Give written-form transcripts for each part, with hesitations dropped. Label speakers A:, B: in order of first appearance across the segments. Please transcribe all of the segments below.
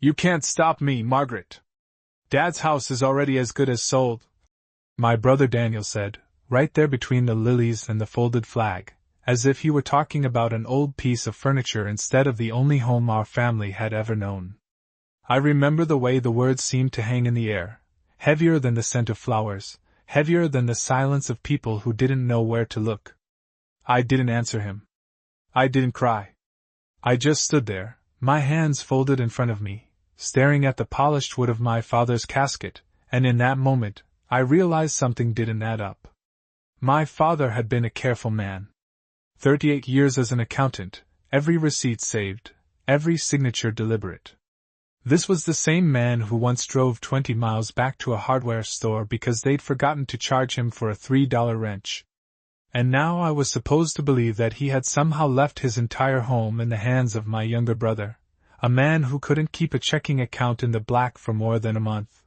A: You can't stop me, Margaret. Dad's house is already as good as sold, my brother Daniel said, right there between the lilies and the folded flag, as if he were talking about an old piece of furniture instead of the only home our family had ever known. I remember the way the words seemed to hang in the air, heavier than the scent of flowers, heavier than the silence of people who didn't know where to look. I didn't answer him. I didn't cry. I just stood there, my hands folded in front of me, staring at the polished wood of my father's casket, and in that moment, I realized something didn't add up. My father had been a careful man. 38 years as an accountant, every receipt saved, every signature deliberate. This was the same man who once drove 20 miles back to a hardware store because they'd forgotten to charge him for a $3 wrench. And now I was supposed to believe that he had somehow left his entire home in the hands of my younger brother, a man who couldn't keep a checking account in the black for more than a month.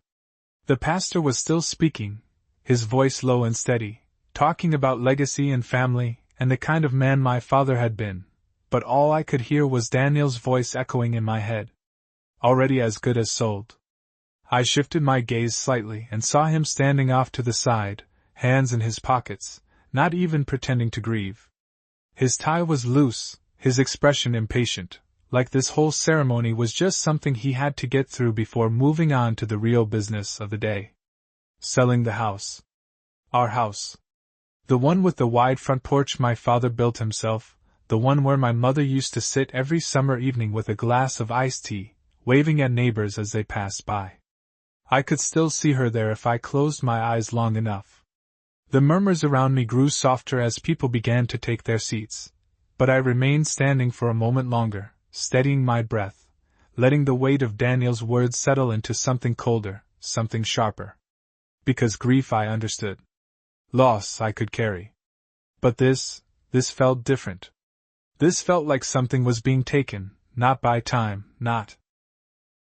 A: The pastor was still speaking, his voice low and steady, talking about legacy and family, and the kind of man my father had been, but all I could hear was Daniel's voice echoing in my head. Already as good as sold. I shifted my gaze slightly and saw him standing off to the side, hands in his pockets, not even pretending to grieve. His tie was loose, his expression impatient, like this whole ceremony was just something he had to get through before moving on to the real business of the day. Selling the house. Our house. The one with the wide front porch my father built himself, the one where my mother used to sit every summer evening with a glass of iced tea, waving at neighbors as they passed by. I could still see her there if I closed my eyes long enough. The murmurs around me grew softer as people began to take their seats, but I remained standing for a moment longer, steadying my breath, letting the weight of Daniel's words settle into something colder, something sharper. Because grief I understood. Loss I could carry. But this felt different. This felt like something was being taken, not by time, not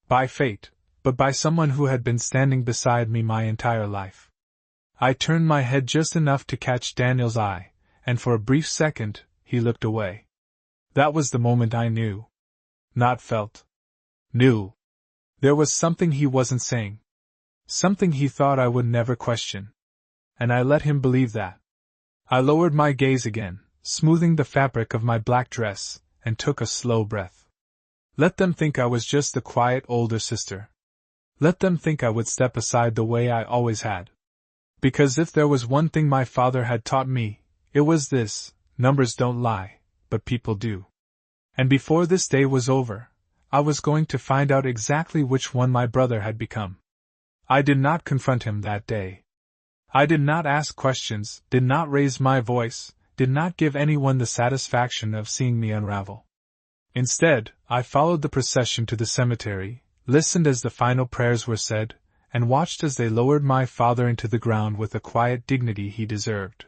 A: by fate, but by someone who had been standing beside me my entire life. I turned my head just enough to catch Daniel's eye, and for a brief second, he looked away. That was the moment I knew. Not felt. Knew. There was something he wasn't saying. Something he thought I would never question. And I let him believe that. I lowered my gaze again, smoothing the fabric of my black dress, and took a slow breath. Let them think I was just the quiet older sister. Let them think I would step aside the way I always had. Because if there was one thing my father had taught me, it was this: numbers don't lie, but people do. And before this day was over, I was going to find out exactly which one my brother had become. I did not confront him that day. I did not ask questions, did not raise my voice, did not give anyone the satisfaction of seeing me unravel. Instead, I followed the procession to the cemetery, listened as the final prayers were said, and watched as they lowered my father into the ground with the quiet dignity he deserved.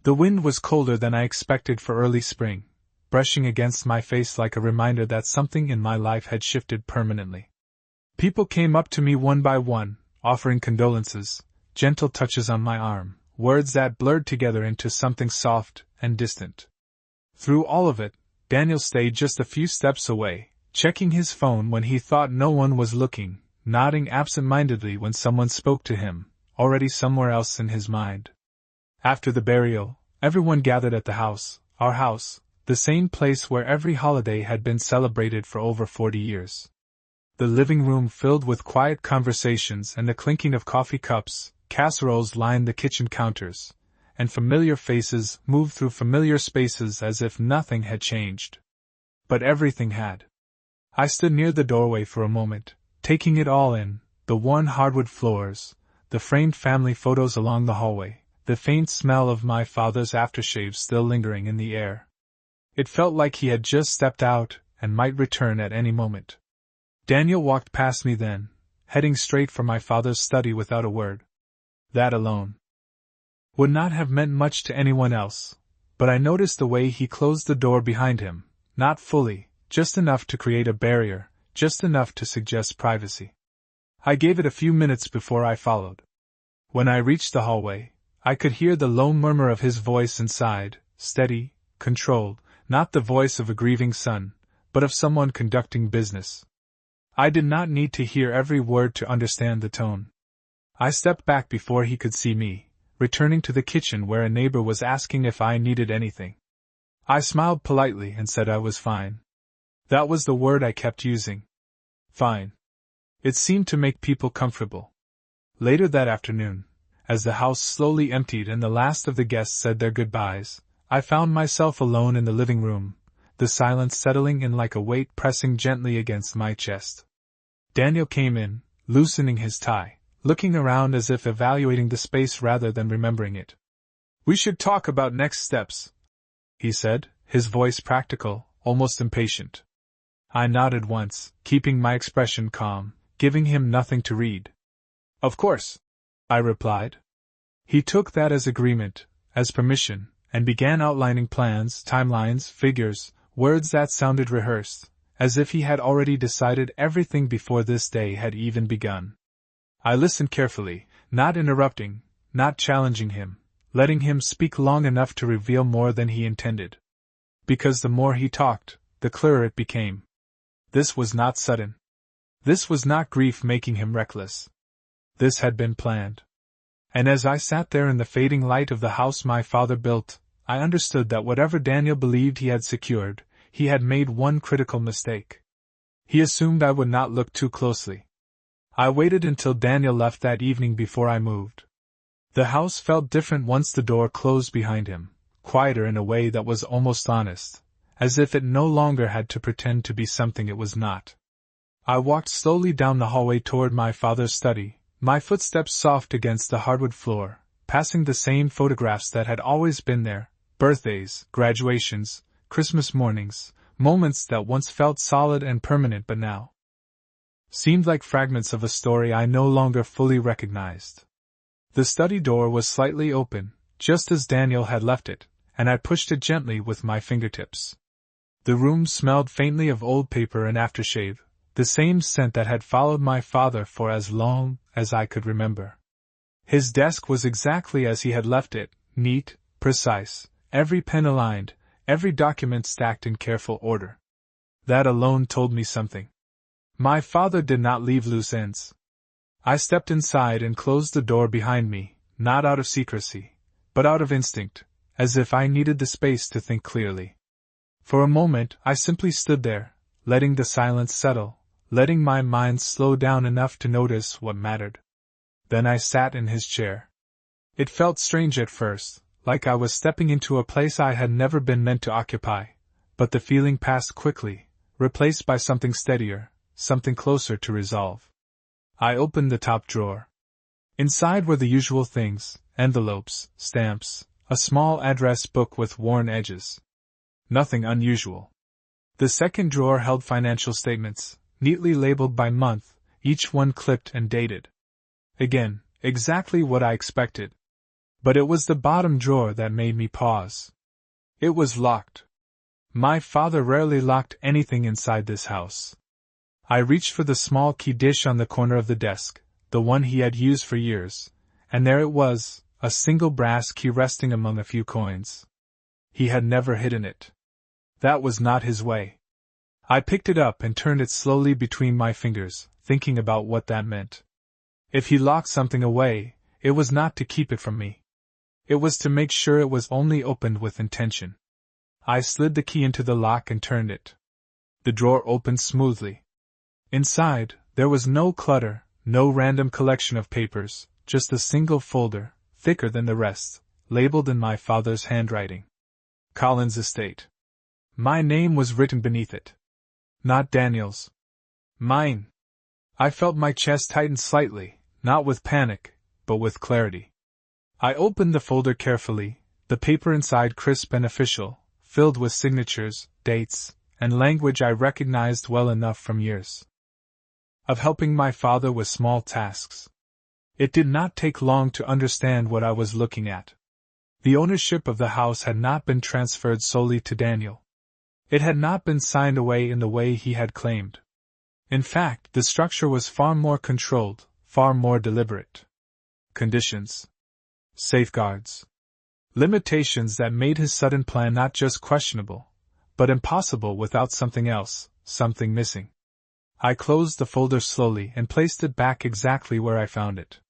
A: The wind was colder than I expected for early spring, brushing against my face like a reminder that something in my life had shifted permanently. People came up to me one by one, offering condolences, gentle touches on my arm, words that blurred together into something soft and distant. Through all of it, Daniel stayed just a few steps away, checking his phone when he thought no one was looking, nodding absent-mindedly when someone spoke to him, already somewhere else in his mind. After the burial, everyone gathered at the house, our house, the same place where every holiday had been celebrated for over 40 years. The living room filled with quiet conversations and the clinking of coffee cups, casseroles lined the kitchen counters, and familiar faces moved through familiar spaces as if nothing had changed. But everything had. I stood near the doorway for a moment, taking it all in, the worn hardwood floors, the framed family photos along the hallway, the faint smell of my father's aftershave still lingering in the air. It felt like he had just stepped out and might return at any moment. Daniel walked past me then, heading straight for my father's study without a word. That alone would not have meant much to anyone else, but I noticed the way he closed the door behind him, not fully, just enough to create a barrier, just enough to suggest privacy. I gave it a few minutes before I followed. When I reached the hallway, I could hear the low murmur of his voice inside, steady, controlled, not the voice of a grieving son, but of someone conducting business. I did not need to hear every word to understand the tone. I stepped back before he could see me, returning to the kitchen where a neighbor was asking if I needed anything. I smiled politely and said I was fine. That was the word I kept using. Fine. It seemed to make people comfortable. Later that afternoon, as the house slowly emptied and the last of the guests said their goodbyes, I found myself alone in the living room, the silence settling in like a weight pressing gently against my chest. Daniel came in, loosening his tie, looking around as if evaluating the space rather than remembering it. "We should talk about next steps," he said, his voice practical, almost impatient. I nodded once, keeping my expression calm, giving him nothing to read. "Of course," I replied. He took that as agreement, as permission, and began outlining plans, timelines, figures, words that sounded rehearsed, as if he had already decided everything before this day had even begun. I listened carefully, not interrupting, not challenging him, letting him speak long enough to reveal more than he intended. Because the more he talked, the clearer it became. This was not sudden. This was not grief making him reckless. This had been planned. And as I sat there in the fading light of the house my father built, I understood that whatever Daniel believed he had secured, he had made one critical mistake. He assumed I would not look too closely. I waited until Daniel left that evening before I moved. The house felt different once the door closed behind him, quieter in a way that was almost honest, as if it no longer had to pretend to be something it was not. I walked slowly down the hallway toward my father's study, my footsteps soft against the hardwood floor, passing the same photographs that had always been there, birthdays, graduations, Christmas mornings, moments that once felt solid and permanent but now seemed like fragments of a story I no longer fully recognized. The study door was slightly open, just as Daniel had left it, and I pushed it gently with my fingertips. The room smelled faintly of old paper and aftershave, the same scent that had followed my father for as long as I could remember. His desk was exactly as he had left it, neat, precise, every pen aligned, every document stacked in careful order. That alone told me something. My father did not leave loose ends. I stepped inside and closed the door behind me, not out of secrecy, but out of instinct, as if I needed the space to think clearly. For a moment I simply stood there, letting the silence settle, letting my mind slow down enough to notice what mattered. Then I sat in his chair. It felt strange at first, like I was stepping into a place I had never been meant to occupy, but the feeling passed quickly, replaced by something steadier, something closer to resolve. I opened the top drawer. Inside were the usual things: envelopes, stamps, a small address book with worn edges. Nothing unusual. The second drawer held financial statements, neatly labeled by month, each one clipped and dated. Again, exactly what I expected. But it was the bottom drawer that made me pause. It was locked. My father rarely locked anything inside this house. I reached for the small key dish on the corner of the desk, the one he had used for years, and there it was, a single brass key resting among a few coins. He had never hidden it. That was not his way. I picked it up and turned it slowly between my fingers, thinking about what that meant. If he locked something away, it was not to keep it from me. It was to make sure it was only opened with intention. I slid the key into the lock and turned it. The drawer opened smoothly. Inside, there was no clutter, no random collection of papers, just a single folder, thicker than the rest, labeled in my father's handwriting. Collins Estate. My name was written beneath it. Not Daniel's. Mine. I felt my chest tighten slightly, not with panic, but with clarity. I opened the folder carefully, the paper inside crisp and official, filled with signatures, dates, and language I recognized well enough from years of helping my father with small tasks. It did not take long to understand what I was looking at. The ownership of the house had not been transferred solely to Daniel. It had not been signed away in the way he had claimed. In fact, the structure was far more controlled, far more deliberate. Conditions. Safeguards. Limitations that made his sudden plan not just questionable, but impossible without something else, something missing. I closed the folder slowly and placed it back exactly where I found it.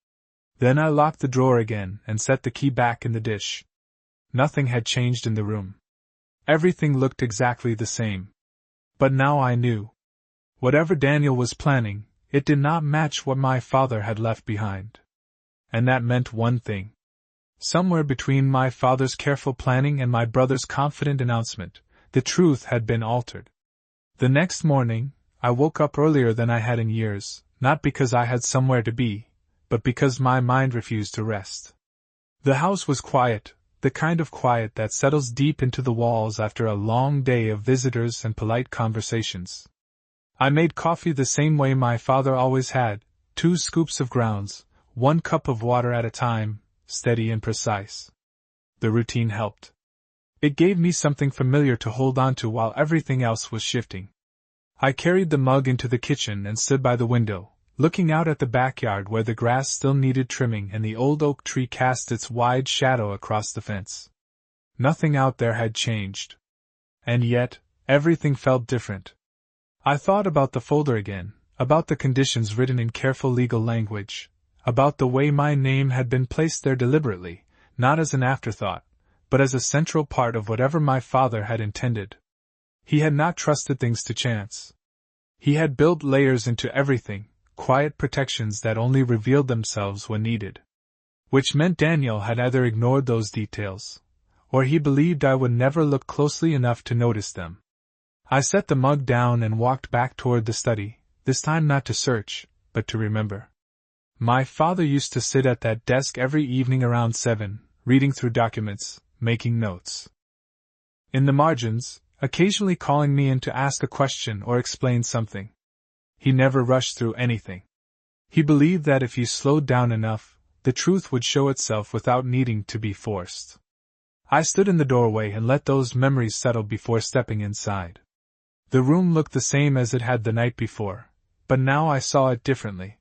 A: Then I locked the drawer again and set the key back in the dish. Nothing had changed in the room. Everything looked exactly the same. But now I knew. Whatever Daniel was planning, it did not match what my father had left behind. And that meant one thing. Somewhere between my father's careful planning and my brother's confident announcement, the truth had been altered. The next morning, I woke up earlier than I had in years, not because I had somewhere to be, but because my mind refused to rest. The house was quiet, the kind of quiet that settles deep into the walls after a long day of visitors and polite conversations. I made coffee the same way my father always had, 2 scoops of grounds, 1 cup of water at a time, steady and precise. The routine helped. It gave me something familiar to hold on to while everything else was shifting. I carried the mug into the kitchen and stood by the window, looking out at the backyard where the grass still needed trimming and the old oak tree cast its wide shadow across the fence. Nothing out there had changed. And yet, everything felt different. I thought about the folder again, about the conditions written in careful legal language, about the way my name had been placed there deliberately, not as an afterthought, but as a central part of whatever my father had intended. He had not trusted things to chance. He had built layers into everything, quiet protections that only revealed themselves when needed. Which meant Daniel had either ignored those details, or he believed I would never look closely enough to notice them. I set the mug down and walked back toward the study, this time not to search, but to remember. My father used to sit at that desk every evening around 7, reading through documents, making notes. In the margins, occasionally calling me in to ask a question or explain something. He never rushed through anything. He believed that if you slowed down enough, the truth would show itself without needing to be forced. I stood in the doorway and let those memories settle before stepping inside. The room looked the same as it had the night before, but now I saw it differently.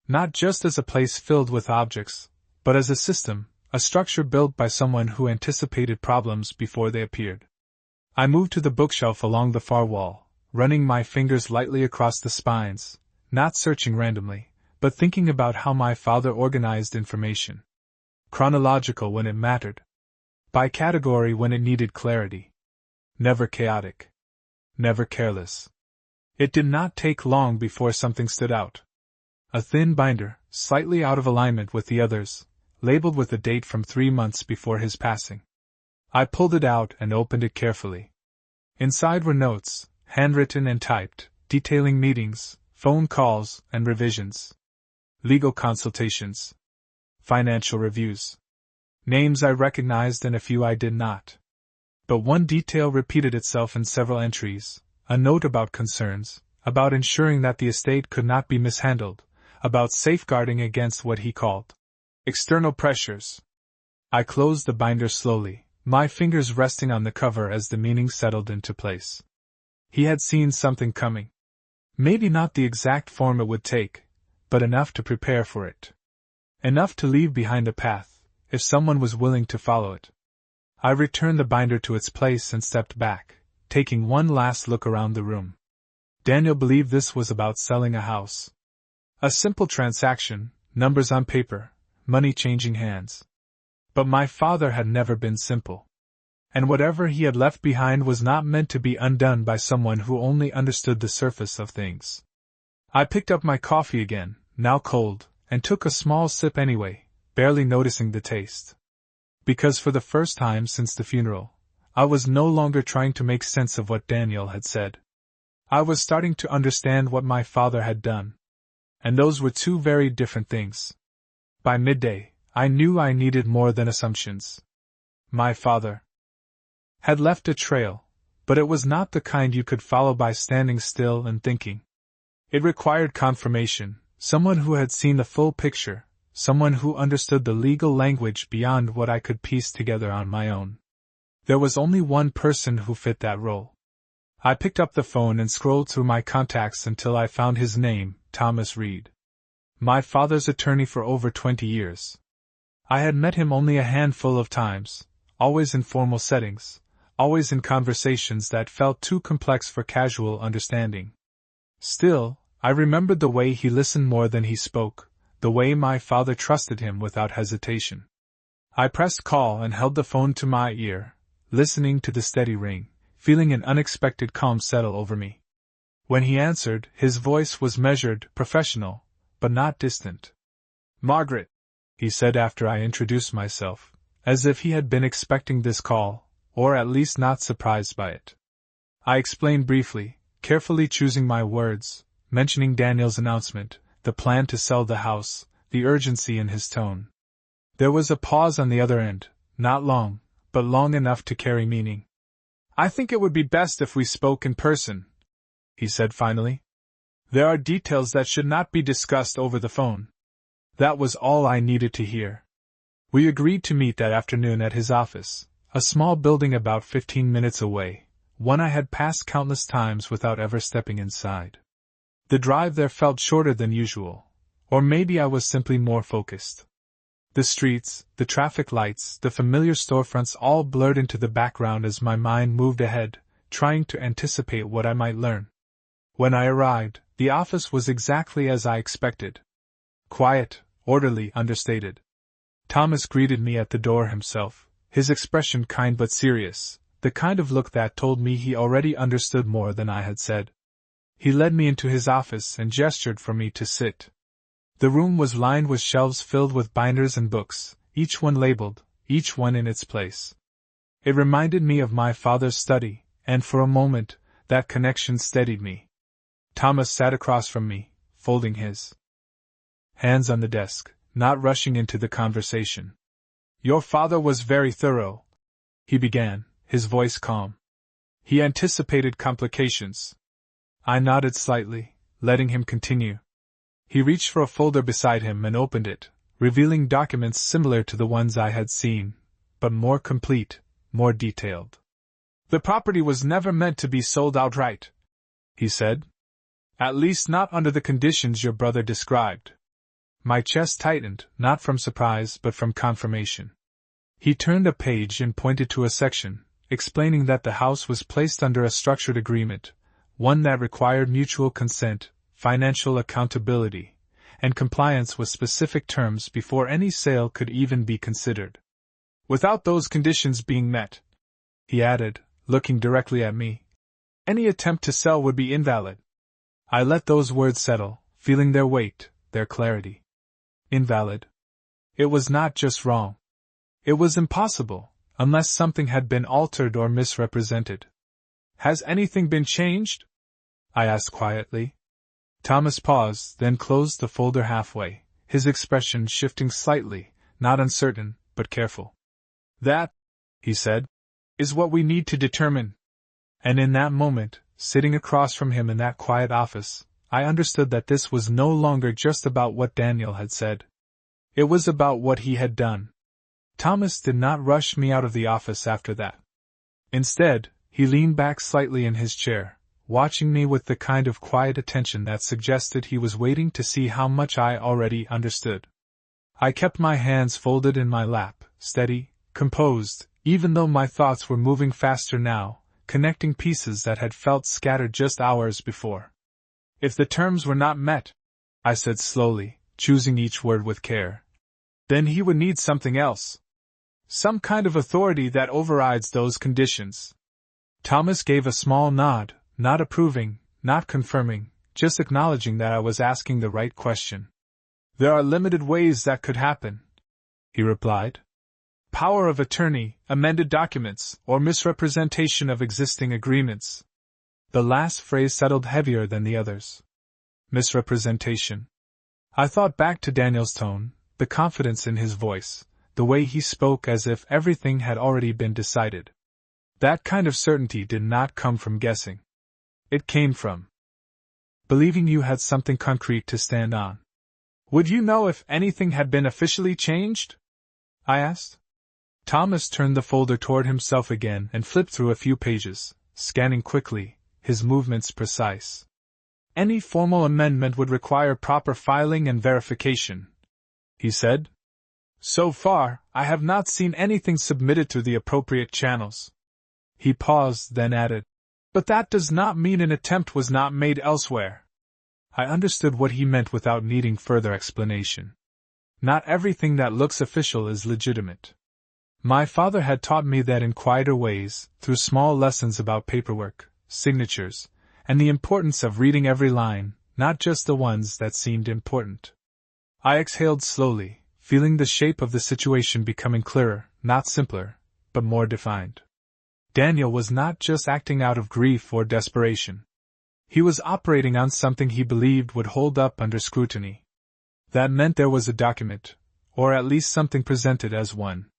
A: Not just as a place filled with objects, but as a system, a structure built by someone who anticipated problems before they appeared. I moved to the bookshelf along the far wall, running my fingers lightly across the spines, not searching randomly, but thinking about how my father organized information. Chronological when it mattered. By category when it needed clarity. Never chaotic. Never careless. It did not take long before something stood out. A thin binder, slightly out of alignment with the others, labeled with a date from 3 months before his passing. I pulled it out and opened it carefully. Inside were notes, handwritten and typed, detailing meetings, phone calls, and revisions. Legal consultations. Financial reviews. Names I recognized and a few I did not. But one detail repeated itself in several entries, a note about concerns, about ensuring that the estate could not be mishandled, about safeguarding against what he called external pressures. I closed the binder slowly, my fingers resting on the cover as the meaning settled into place. He had seen something coming. Maybe not the exact form it would take, but enough to prepare for it. Enough to leave behind a path, if someone was willing to follow it. I returned the binder to its place and stepped back, taking one last look around the room. Daniel believed this was about selling a house. A simple transaction, numbers on paper, money changing hands. But my father had never been simple. And whatever he had left behind was not meant to be undone by someone who only understood the surface of things. I picked up my coffee again, now cold, and took a small sip anyway, barely noticing the taste. Because for the first time since the funeral, I was no longer trying to make sense of what Daniel had said. I was starting to understand what my father had done. And those were 2 very different things. By midday, I knew I needed more than assumptions. My father had left a trail, but it was not the kind you could follow by standing still and thinking. It required confirmation, someone who had seen the full picture, someone who understood the legal language beyond what I could piece together on my own. There was only one person who fit that role. I picked up the phone and scrolled through my contacts until I found his name, Thomas Reed. My father's attorney for over 20 years. I had met him only a handful of times, always in formal settings, always in conversations that felt too complex for casual understanding. Still, I remembered the way he listened more than he spoke, the way my father trusted him without hesitation. I pressed call and held the phone to my ear, listening to the steady ring, feeling an unexpected calm settle over me. When he answered, his voice was measured, professional, but not distant. "Margaret," he said after I introduced myself, as if he had been expecting this call, or at least not surprised by it. I explained briefly, carefully choosing my words, mentioning Daniel's announcement, the plan to sell the house, the urgency in his tone. There was a pause on the other end, not long, but long enough to carry meaning. "I think it would be best if we spoke in person," he said finally. "There are details that should not be discussed over the phone." That was all I needed to hear. We agreed to meet that afternoon at his office, a small building about 15 minutes away, one I had passed countless times without ever stepping inside. The drive there felt shorter than usual, or maybe I was simply more focused. The streets, the traffic lights, the familiar storefronts all blurred into the background as my mind moved ahead, trying to anticipate what I might learn. When I arrived, the office was exactly as I expected. Quiet, orderly, understated. Thomas greeted me at the door himself, his expression kind but serious, the kind of look that told me he already understood more than I had said. He led me into his office and gestured for me to sit. The room was lined with shelves filled with binders and books, each one labeled, each one in its place. It reminded me of my father's study, and for a moment, that connection steadied me. Thomas sat across from me, folding his hands on the desk, not rushing into the conversation. "Your father was very thorough," he began, his voice calm. "He anticipated complications." I nodded slightly, letting him continue. He reached for a folder beside him and opened it, revealing documents similar to the ones I had seen, but more complete, more detailed. "The property was never meant to be sold outright," he said. "At least not under the conditions your brother described." My chest tightened, not from surprise but from confirmation. He turned a page and pointed to a section, explaining that the house was placed under a structured agreement, one that required mutual consent, financial accountability, and compliance with specific terms before any sale could even be considered. "Without those conditions being met," he added, looking directly at me, "any attempt to sell would be invalid." I let those words settle, feeling their weight, their clarity. Invalid. It was not just wrong. It was impossible, unless something had been altered or misrepresented. "Has anything been changed?" I asked quietly. Thomas paused, then closed the folder halfway, his expression shifting slightly, not uncertain, but careful. "That," he said, "is what we need to determine." And in that moment, sitting across from him in that quiet office, I understood that this was no longer just about what Daniel had said. It was about what he had done. Thomas did not rush me out of the office after that. Instead, he leaned back slightly in his chair, watching me with the kind of quiet attention that suggested he was waiting to see how much I already understood. I kept my hands folded in my lap, steady, composed, even though my thoughts were moving faster now, connecting pieces that had felt scattered just hours before. "If the terms were not met," I said slowly, choosing each word with care, "then he would need something else. Some kind of authority that overrides those conditions." Thomas gave a small nod, not approving, not confirming, just acknowledging that I was asking the right question. "There are limited ways that could happen," he replied. "Power of attorney, amended documents, or misrepresentation of existing agreements." The last phrase settled heavier than the others. Misrepresentation. I thought back to Daniel's tone, the confidence in his voice, the way he spoke as if everything had already been decided. That kind of certainty did not come from guessing. It came from believing you had something concrete to stand on. "Would you know if anything had been officially changed?" I asked. Thomas turned the folder toward himself again and flipped through a few pages, scanning quickly, his movements precise. "Any formal amendment would require proper filing and verification," he said. "So far, I have not seen anything submitted through the appropriate channels." He paused, then added, "But that does not mean an attempt was not made elsewhere." I understood what he meant without needing further explanation. Not everything that looks official is legitimate. My father had taught me that in quieter ways, through small lessons about paperwork, signatures, and the importance of reading every line, not just the ones that seemed important. I exhaled slowly, feeling the shape of the situation becoming clearer, not simpler, but more defined. Daniel was not just acting out of grief or desperation. He was operating on something he believed would hold up under scrutiny. That meant there was a document, or at least something presented as one.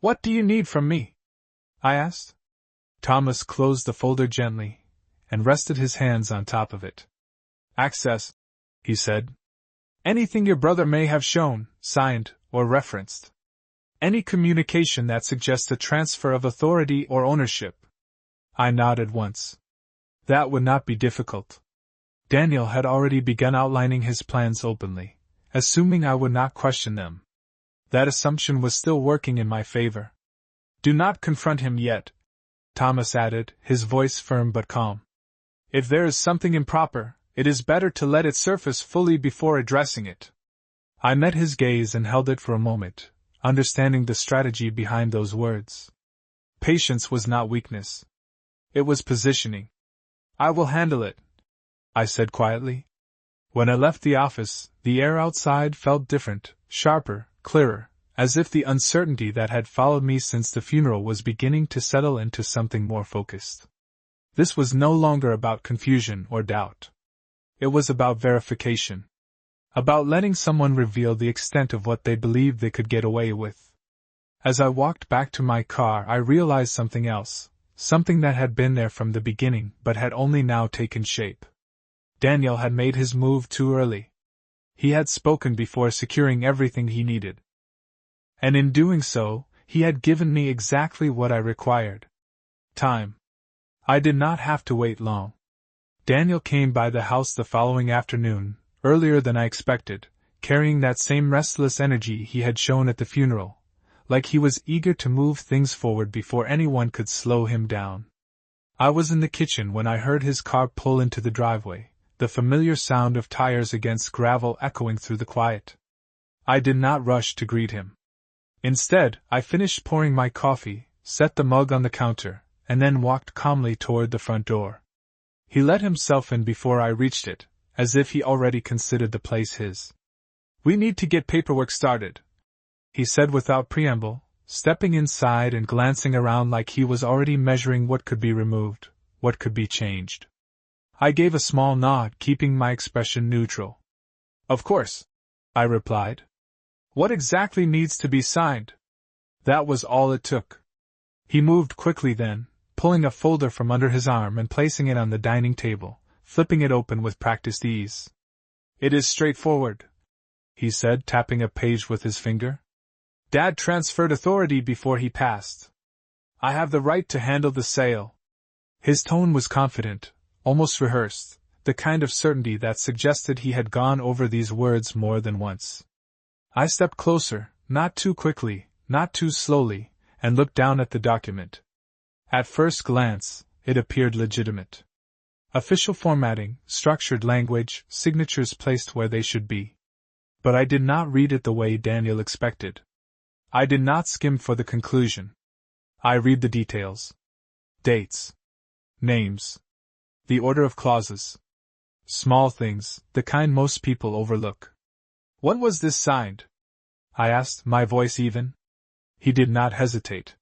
A: "What do you need from me?" I asked. Thomas closed the folder gently, and rested his hands on top of it. "Access," he said. "Anything your brother may have shown, signed, or referenced. Any communication that suggests a transfer of authority or ownership." I nodded once. That would not be difficult. Daniel had already begun outlining his plans openly, assuming I would not question them. That assumption was still working in my favor. "Do not confront him yet," Thomas added, his voice firm but calm. "If there is something improper, it is better to let it surface fully before addressing it." I met his gaze and held it for a moment, understanding the strategy behind those words. Patience was not weakness. It was positioning. "I will handle it," I said quietly. When I left the office, the air outside felt different, sharper, clearer, as if the uncertainty that had followed me since the funeral was beginning to settle into something more focused. This was no longer about confusion or doubt. It was about verification. About letting someone reveal the extent of what they believed they could get away with. As I walked back to my car, I realized something else, something that had been there from the beginning but had only now taken shape. Daniel had made his move too early. He had spoken before securing everything he needed. And in doing so, he had given me exactly what I required. Time. I did not have to wait long. Daniel came by the house the following afternoon, earlier than I expected, carrying that same restless energy he had shown at the funeral, like he was eager to move things forward before anyone could slow him down. I was in the kitchen when I heard his car pull into the driveway, the familiar sound of tires against gravel echoing through the quiet. I did not rush to greet him. Instead, I finished pouring my coffee, set the mug on the counter, and then walked calmly toward the front door. He let himself in before I reached it, as if he already considered the place his. "We need to get paperwork started," he said without preamble, stepping inside and glancing around like he was already measuring what could be removed, what could be changed. I gave a small nod, keeping my expression neutral. "Of course," I replied. "What exactly needs to be signed?" That was all it took. He moved quickly then, pulling a folder from under his arm and placing it on the dining table, flipping it open with practiced ease. "It is straightforward," he said, tapping a page with his finger. "Dad transferred authority before he passed. I have the right to handle the sale." His tone was confident, almost rehearsed, the kind of certainty that suggested he had gone over these words more than once. I stepped closer, not too quickly, not too slowly, and looked down at the document. At first glance, it appeared legitimate. Official formatting, structured language, signatures placed where they should be. But I did not read it the way Daniel expected. I did not skim for the conclusion. I read the details. Dates. Names. The order of clauses. Small things, the kind most people overlook. "When was this signed?" I asked, my voice even. He did not hesitate.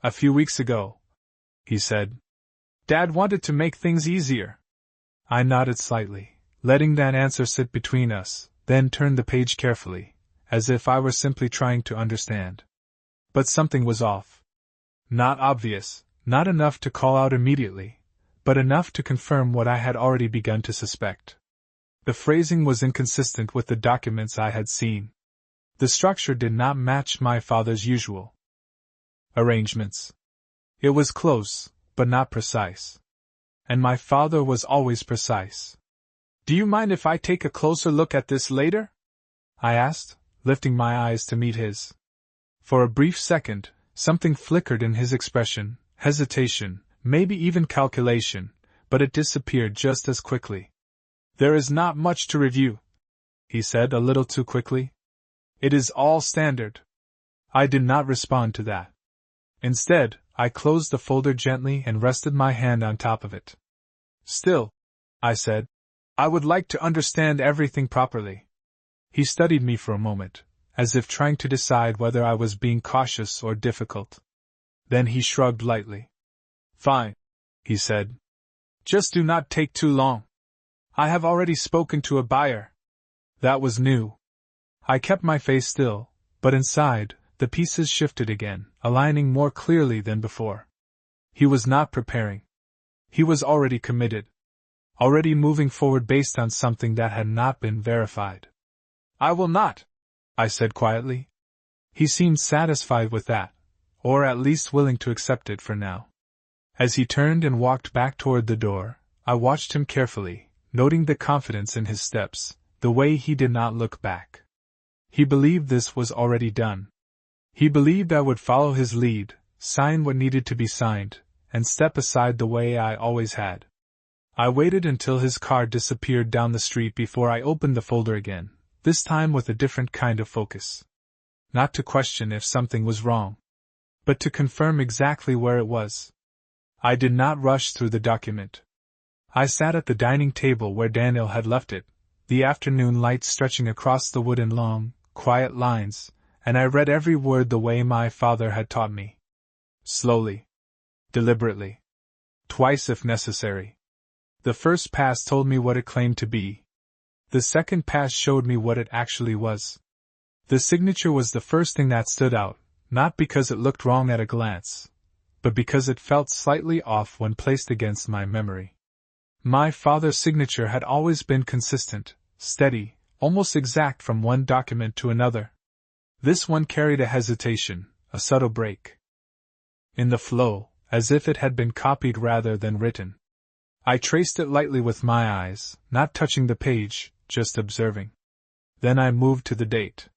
A: "A few weeks ago," he said. "Dad wanted to make things easier." I nodded slightly, letting that answer sit between us, then turned the page carefully, as if I were simply trying to understand. But something was off. Not obvious, not enough to call out immediately, but enough to confirm what I had already begun to suspect. The phrasing was inconsistent with the documents I had seen. The structure did not match my father's usual arrangements. It was close, but not precise. And my father was always precise. "Do you mind if I take a closer look at this later?" I asked, lifting my eyes to meet his. For a brief second, something flickered in his expression, hesitation, maybe even calculation, but it disappeared just as quickly. There is not much to review, he said a little too quickly. It is all standard. I did not respond to that. Instead, I closed the folder gently and rested my hand on top of it. Still, I said, I would like to understand everything properly. He studied me for a moment, as if trying to decide whether I was being cautious or difficult. Then he shrugged lightly. Fine, he said. Just do not take too long. I have already spoken to a buyer. That was new. I kept my face still, but inside, the pieces shifted again, aligning more clearly than before. He was not preparing. He was already committed. Already moving forward based on something that had not been verified. I will not, I said quietly. He seemed satisfied with that, or at least willing to accept it for now. As he turned and walked back toward the door, I watched him carefully, noting the confidence in his steps, the way he did not look back. He believed this was already done. He believed I would follow his lead, sign what needed to be signed, and step aside the way I always had. I waited until his car disappeared down the street before I opened the folder again, this time with a different kind of focus. Not to question if something was wrong, but to confirm exactly where it was. I did not rush through the document. I sat at the dining table where Daniel had left it, the afternoon light stretching across the wood in long, quiet lines, and I read every word the way my father had taught me. Slowly. Deliberately. Twice if necessary. The first pass told me what it claimed to be. The second pass showed me what it actually was. The signature was the first thing that stood out, not because it looked wrong at a glance, but because it felt slightly off when placed against my memory. My father's signature had always been consistent, steady, almost exact from one document to another. This one carried a hesitation, a subtle break in the flow, as if it had been copied rather than written. I traced it lightly with my eyes, not touching the page, just observing. Then I moved to the date.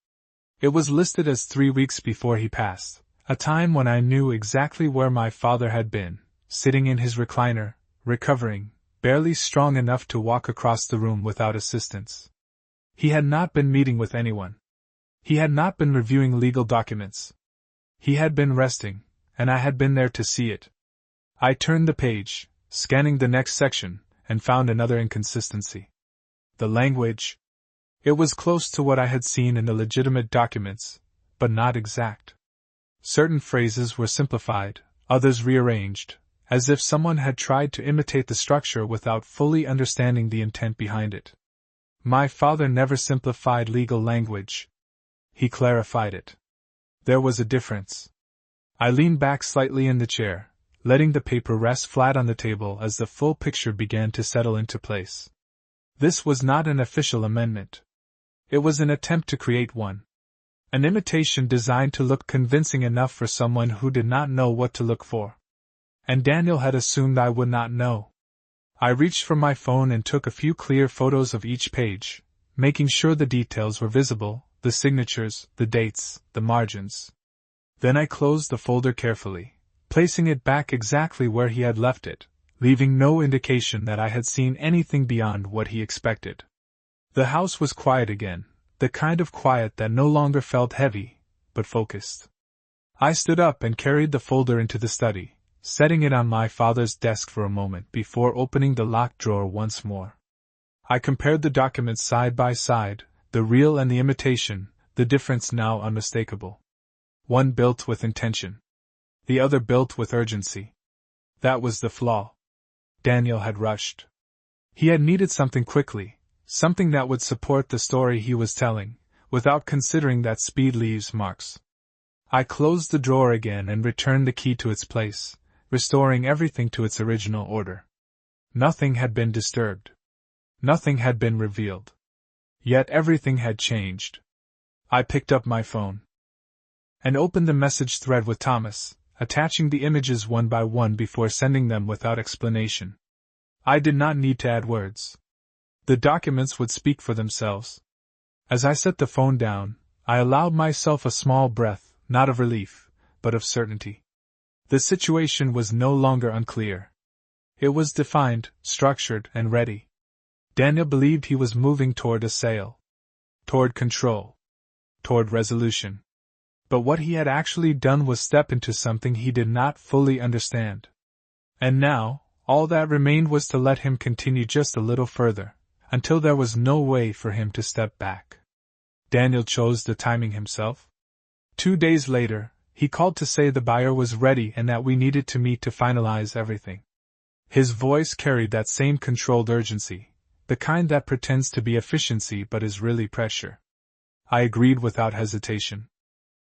A: It was listed as 3 weeks before he passed, a time when I knew exactly where my father had been, sitting in his recliner, recovering, barely strong enough to walk across the room without assistance. He had not been meeting with anyone. He had not been reviewing legal documents. He had been resting, and I had been there to see it. I turned the page, scanning the next section, and found another inconsistency. The language. It was close to what I had seen in the legitimate documents, but not exact. Certain phrases were simplified, others rearranged, as if someone had tried to imitate the structure without fully understanding the intent behind it. My father never simplified legal language. He clarified it. There was a difference. I leaned back slightly in the chair, letting the paper rest flat on the table as the full picture began to settle into place. This was not an official amendment. It was an attempt to create one. An imitation designed to look convincing enough for someone who did not know what to look for. And Daniel had assumed I would not know. I reached for my phone and took a few clear photos of each page, making sure the details were visible, the signatures, the dates, the margins. Then I closed the folder carefully, placing it back exactly where he had left it, leaving no indication that I had seen anything beyond what he expected. The house was quiet again, the kind of quiet that no longer felt heavy, but focused. I stood up and carried the folder into the study, setting it on my father's desk for a moment before opening the locked drawer once more. I compared the documents side by side, the real and the imitation, the difference now unmistakable. One built with intention. The other built with urgency. That was the flaw. Daniel had rushed. He had needed something quickly, something that would support the story he was telling, without considering that speed leaves marks. I closed the drawer again and returned the key to its place, restoring everything to its original order. Nothing had been disturbed. Nothing had been revealed. Yet everything had changed. I picked up my phone and opened the message thread with Thomas, attaching the images one by one before sending them without explanation. I did not need to add words. The documents would speak for themselves. As I set the phone down, I allowed myself a small breath, not of relief, but of certainty. The situation was no longer unclear. It was defined, structured, and ready. Daniel believed he was moving toward a sale. Toward control. Toward resolution. But what he had actually done was step into something he did not fully understand. And now, all that remained was to let him continue just a little further, until there was no way for him to step back. Daniel chose the timing himself. 2 days later, he called to say the buyer was ready and that we needed to meet to finalize everything. His voice carried that same controlled urgency, the kind that pretends to be efficiency but is really pressure. I agreed without hesitation.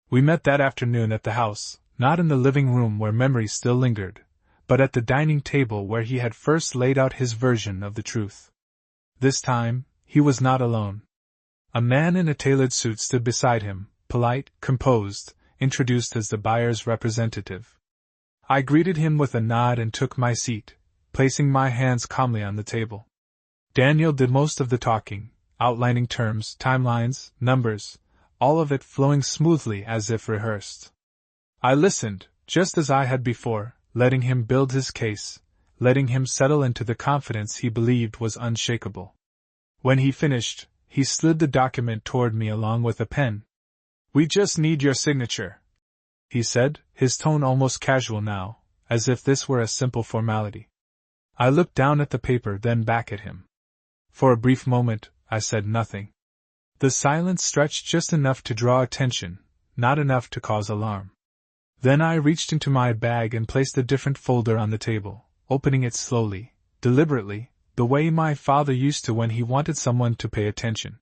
A: We met that afternoon at the house, not in the living room where memories still lingered, but at the dining table where he had first laid out his version of the truth. This time, he was not alone. A man in a tailored suit stood beside him, polite, composed, introduced as the buyer's representative. I greeted him with a nod and took my seat, placing my hands calmly on the table. Daniel did most of the talking, outlining terms, timelines, numbers, all of it flowing smoothly as if rehearsed. I listened, just as I had before, letting him build his case, letting him settle into the confidence he believed was unshakable. When he finished, he slid the document toward me along with a pen. "We just need your signature," he said, his tone almost casual now, as if this were a simple formality. I looked down at the paper, then back at him. For a brief moment, I said nothing. The silence stretched just enough to draw attention, not enough to cause alarm. Then I reached into my bag and placed a different folder on the table, opening it slowly, deliberately, the way my father used to when he wanted someone to pay attention.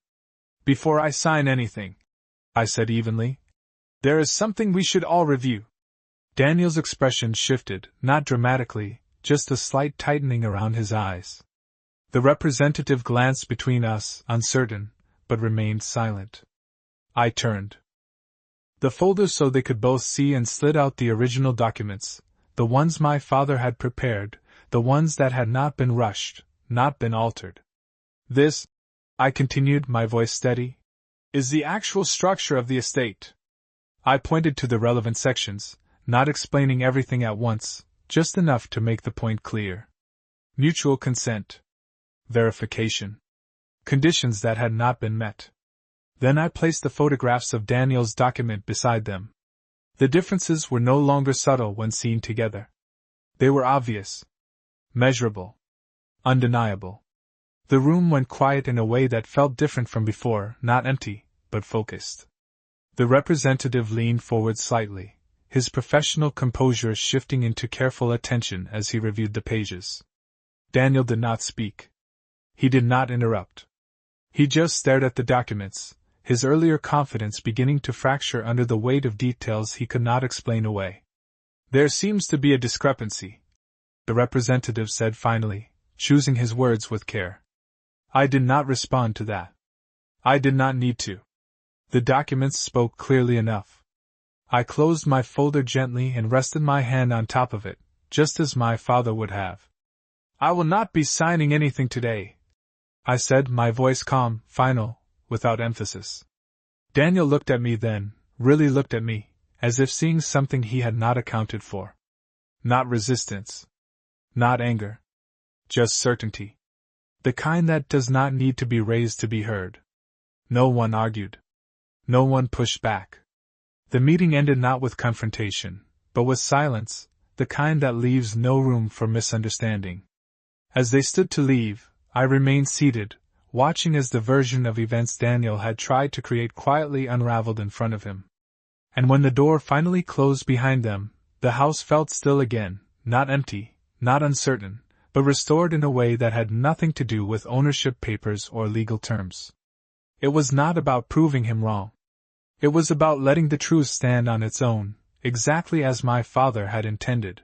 A: "Before I sign anything," I said evenly, "there is something we should all review." Daniel's expression shifted, not dramatically, just a slight tightening around his eyes. The representative glanced between us, uncertain, but remained silent. I turned the folder so they could both see and slid out the original documents, the ones my father had prepared, the ones that had not been rushed, not been altered. "This," I continued, my voice steady, "is the actual structure of the estate." I pointed to the relevant sections, not explaining everything at once, just enough to make the point clear. Mutual consent. Verification. Conditions that had not been met. Then I placed the photographs of Daniel's document beside them. The differences were no longer subtle when seen together. They were obvious. Measurable. Undeniable. The room went quiet in a way that felt different from before, not empty, but focused. The representative leaned forward slightly, his professional composure shifting into careful attention as he reviewed the pages. Daniel did not speak. He did not interrupt. He just stared at the documents, his earlier confidence beginning to fracture under the weight of details he could not explain away. "There seems to be a discrepancy," the representative said finally, choosing his words with care. I did not respond to that. I did not need to. The documents spoke clearly enough. I closed my folder gently and rested my hand on top of it, just as my father would have. "I will not be signing anything today," I said, my voice calm, final, without emphasis. Daniel looked at me then, really looked at me, as if seeing something he had not accounted for. Not resistance. Not anger. Just certainty. The kind that does not need to be raised to be heard. No one argued. No one pushed back. The meeting ended not with confrontation, but with silence, the kind that leaves no room for misunderstanding. As they stood to leave, I remained seated, watching as the version of events Daniel had tried to create quietly unraveled in front of him. And when the door finally closed behind them, the house felt still again, not empty, not uncertain, but restored in a way that had nothing to do with ownership papers or legal terms. It was not about proving him wrong. It was about letting the truth stand on its own, exactly as my father had intended.